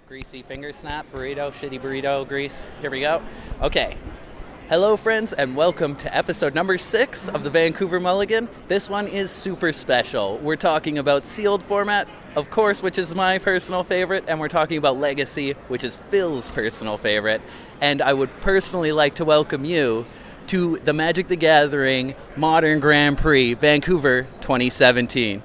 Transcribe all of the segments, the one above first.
Greasy finger snap, burrito, shitty burrito grease. Here we go. Okay. Hello, friends, and welcome to episode number 6 of the Vancouver Mulligan. This one is super special. We're talking about sealed format, of course, which is my personal favorite, and we're talking about legacy, which is Phil's personal favorite. And I would personally like to welcome you to the Magic the Gathering Modern Grand Prix, Vancouver 2017.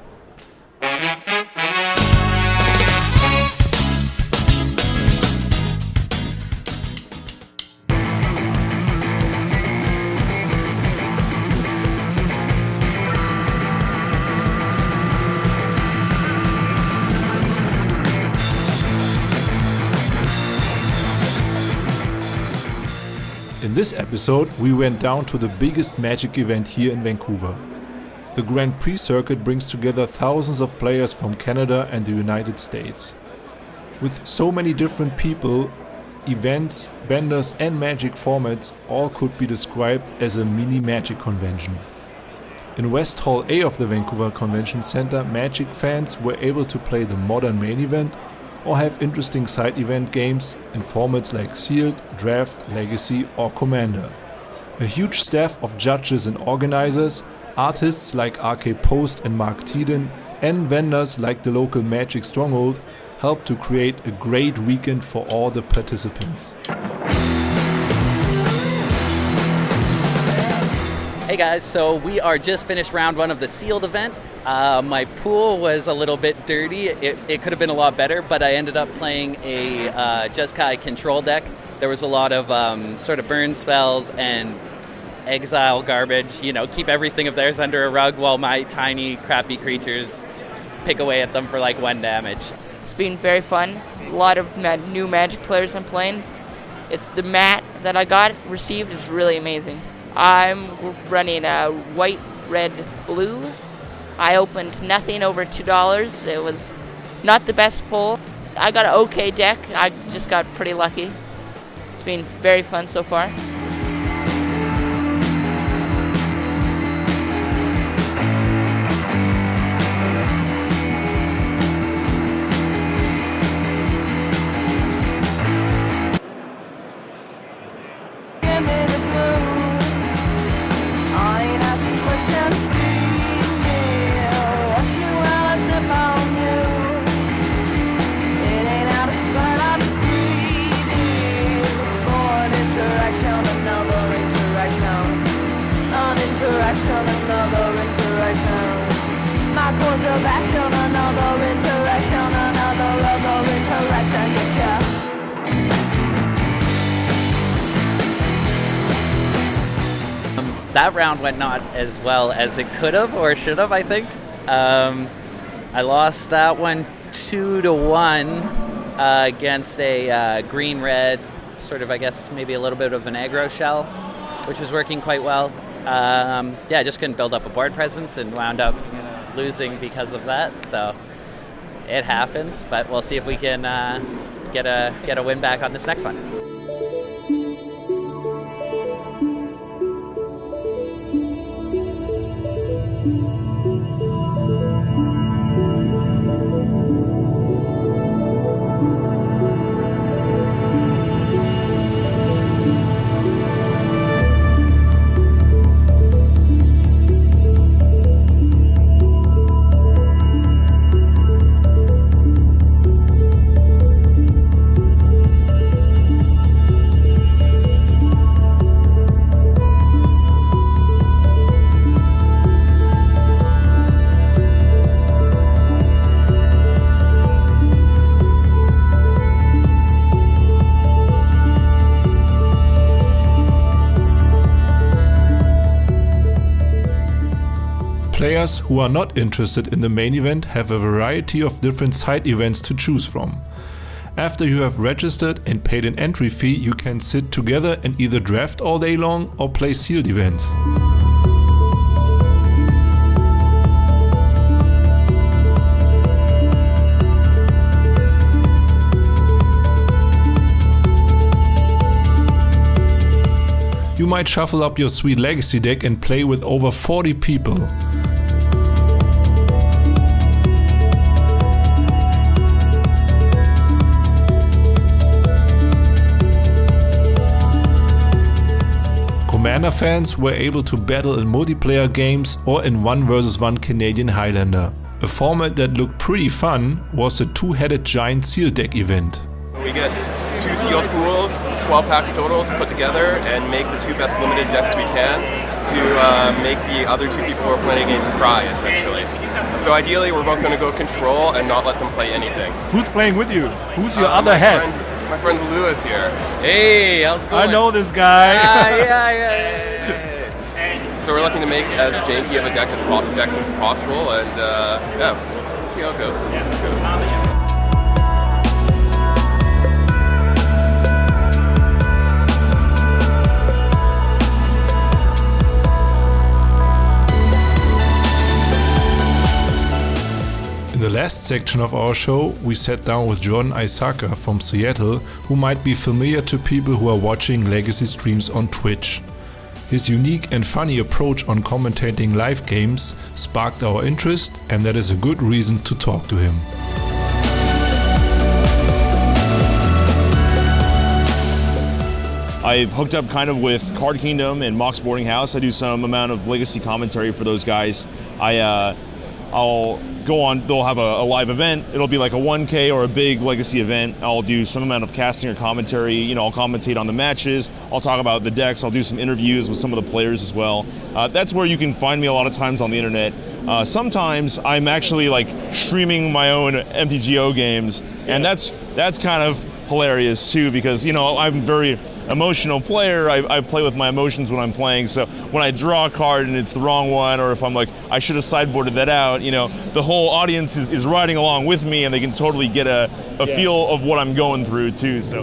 In this episode, we went down to the biggest Magic event here in Vancouver. The Grand Prix circuit brings together thousands of players from Canada and the United States. With so many different people, events, vendors and Magic formats, all could be described as a mini Magic convention. In West Hall A of the Vancouver Convention Center, Magic fans were able to play the Modern main event or have interesting side event games in formats like Sealed, Draft, Legacy or Commander. A huge staff of judges and organizers, artists like RK Post and Mark Teeden, and vendors like the local Magic Stronghold helped to create a great weekend for all the participants. Hey guys, so we are just finished round 1 of the Sealed event. My pool was a little bit dirty. It could have been a lot better, but I ended up playing a Jeskai control deck. There was a lot of sort of burn spells and exile garbage, keep everything of theirs under a rug while my tiny, crappy creatures pick away at them for like 1 damage. It's been very fun. A lot of new Magic players I'm playing. It's the mat that I received is really amazing. I'm running a white, red, blue. I opened nothing over $2. It was not the best pull. I got an okay deck. I just got pretty lucky. It's been very fun so far. That round went not as well as it could have or should have, I think. I lost that one 2-1 against a green-red, sort of, I guess, maybe a little bit of an aggro shell, which was working quite well. I just couldn't build up a board presence and wound up losing because of that. So it happens, but we'll see if we can get a win back on this next one. Players who are not interested in the main event have a variety of different side events to choose from. After you have registered and paid an entry fee, you can sit together and either draft all day long or play sealed events. You might shuffle up your sweet legacy deck and play with over 40 people. China fans were able to battle in multiplayer games or in 1 vs 1 Canadian Highlander. A format that looked pretty fun was the two-headed giant seal deck event. We get 2 sealed pools, 12 packs total to put together and make the 2 best limited decks we can to make the other 2 people who are playing against cry, essentially. So ideally we're both going to go control and not let them play anything. Who's playing with you? Who's your other head? My friend Lewis here. Hey, how's it going? I know this guy. Yeah. So we're looking to make as janky of a deck as possible, and we'll see how it goes. In the last section of our show, we sat down with Aisaka from Seattle, who might be familiar to people who are watching Legacy streams on Twitch. His unique and funny approach on commentating live games sparked our interest, and that is a good reason to talk to him. I've hooked up kind of with Cardkindom and Mox Boarding House. I do some amount of Legacy commentary for those guys. I'll go on, they'll have a live event. It'll be like a 1K or a big Legacy event. I'll do some amount of casting or commentary. You know, I'll commentate on the matches. I'll talk about the decks. I'll do some interviews with some of the players as well. That's where you can find me a lot of times on the internet. Sometimes I'm actually like streaming my own MTGO games, and that's kind of hilarious too, because, you know, I'm a very emotional player. I play with my emotions when I'm playing, so when I draw a card and it's the wrong one, or if I'm like, I should have sideboarded that out, you know, the whole audience is riding along with me, and they can totally get a feel of what I'm going through too. So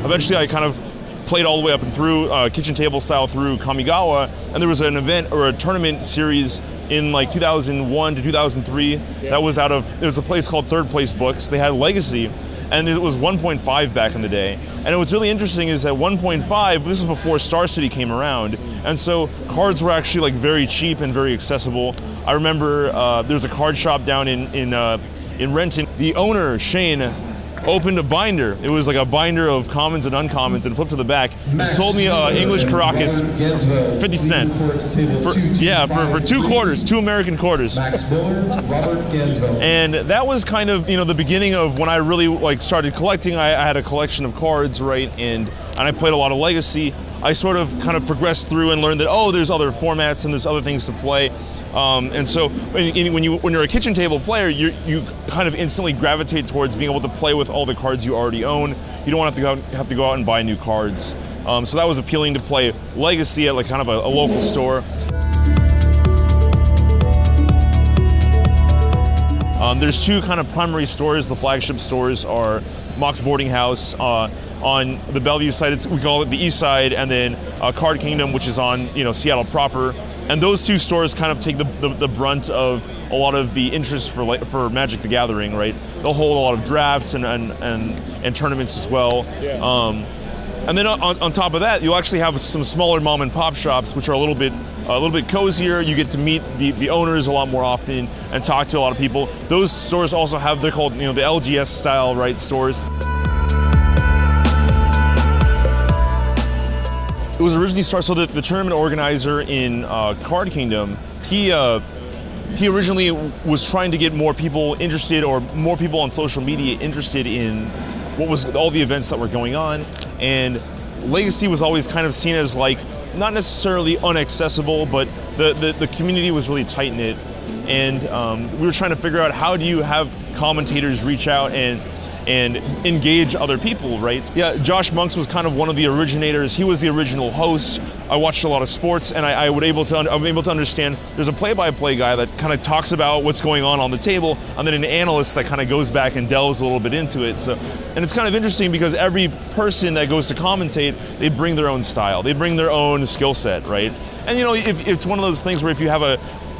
eventually I kind of played all the way up and through kitchen table style through Kamigawa, and there was an event or a tournament series in like 2001 to 2003 that was it was a place called Third Place Books. They had Legacy, and it was 1.5 back in the day. And what's really interesting is that 1.5, this was before Star City came around, and so cards were actually like very cheap and very accessible. I remember there was a card shop down in Renton. The owner, Shane, opened a binder. It was like a binder of commons and uncommons, and flipped to the back. He sold me English Caracas, 50 cents. For 2 quarters, 2 American quarters. And that was kind of, you know, the beginning of when I really like started collecting. I had a collection of cards, right, and I played a lot of Legacy. I sort of kind of progressed through and learned that, oh, there's other formats and there's other things to play. And so when you're a kitchen table player, you kind of instantly gravitate towards being able to play with all the cards you already own. You don't want to have to go out and buy new cards. So that was appealing to play Legacy at like kind of a local store. There's 2 kind of primary stores. The flagship stores are Mox Boarding House on the Bellevue side. We call it the East Side, and then Cardkindom, which is on, you know, Seattle proper. And those 2 stores kind of take the brunt of a lot of the interest for Magic the Gathering, right? They'll hold a lot of drafts and tournaments as well. And then on top of that, you'll actually have some smaller mom and pop shops, which are a little bit cozier. You get to meet the owners a lot more often and talk to a lot of people. Those stores also have, they're called, you know, the LGS style, right, stores. It was originally started, so the tournament organizer in Cardkindom, he originally was trying to get more people interested, or more people on social media interested in what was all the events that were going on. And Legacy was always kind of seen as like, not necessarily inaccessible, but the community was really tight-knit. And we were trying to figure out, how do you have commentators reach out and engage other people, right? Yeah, Josh Monks was kind of one of the originators. He was the original host. I watched a lot of sports, and I'm able to understand. There's a play-by-play guy that kind of talks about what's going on the table, and then an analyst that kind of goes back and delves a little bit into it. So, and it's kind of interesting because every person that goes to commentate, they bring their own style. They bring their own skill set, right? And you know, if it's one of those things where if you have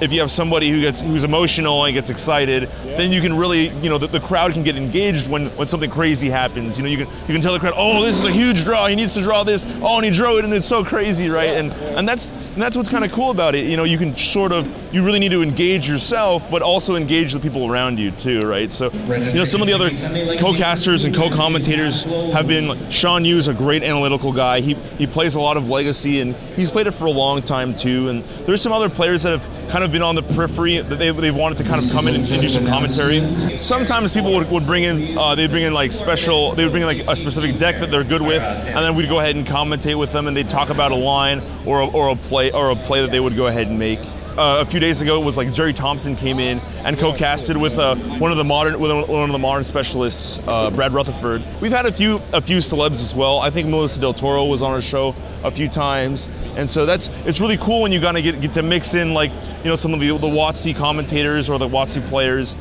if you have somebody who's emotional and gets excited, then you can really, the crowd can get engaged when something crazy happens. You can tell the crowd, oh, this is a huge draw. He needs to draw this. Oh, and he drew it, and it's so crazy, right? And that's what's kind of cool about it. You can you really need to engage yourself, but also engage the people around you too, right? So, some of the other co-casters and co-commentators have been. Sean Yu's a great analytical guy. He plays a lot of Legacy, and he's played it for a long time too. And there's some other players that have kind of been on the periphery that they've wanted to kind of come in and do some commentary. Sometimes people would bring in they would bring in like a specific deck that they're good with, and then we'd go ahead and commentate with them, and they'd talk about a line or a play that they would go ahead and make. A few days ago, it was like Jerry Thompson came in and co-casted with one of the modern specialists, Brad Rutherford. We've had a few celebs as well. I think Melissa Del Toro was on our show a few times, and so it's really cool when you kind of get to mix in some of the WotC commentators or the WotC players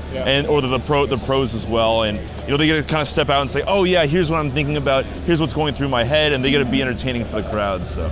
or the pros as well, and they get to kind of step out and say, oh yeah, here's what I'm thinking about, here's what's going through my head, and they get to be entertaining for the crowd. So.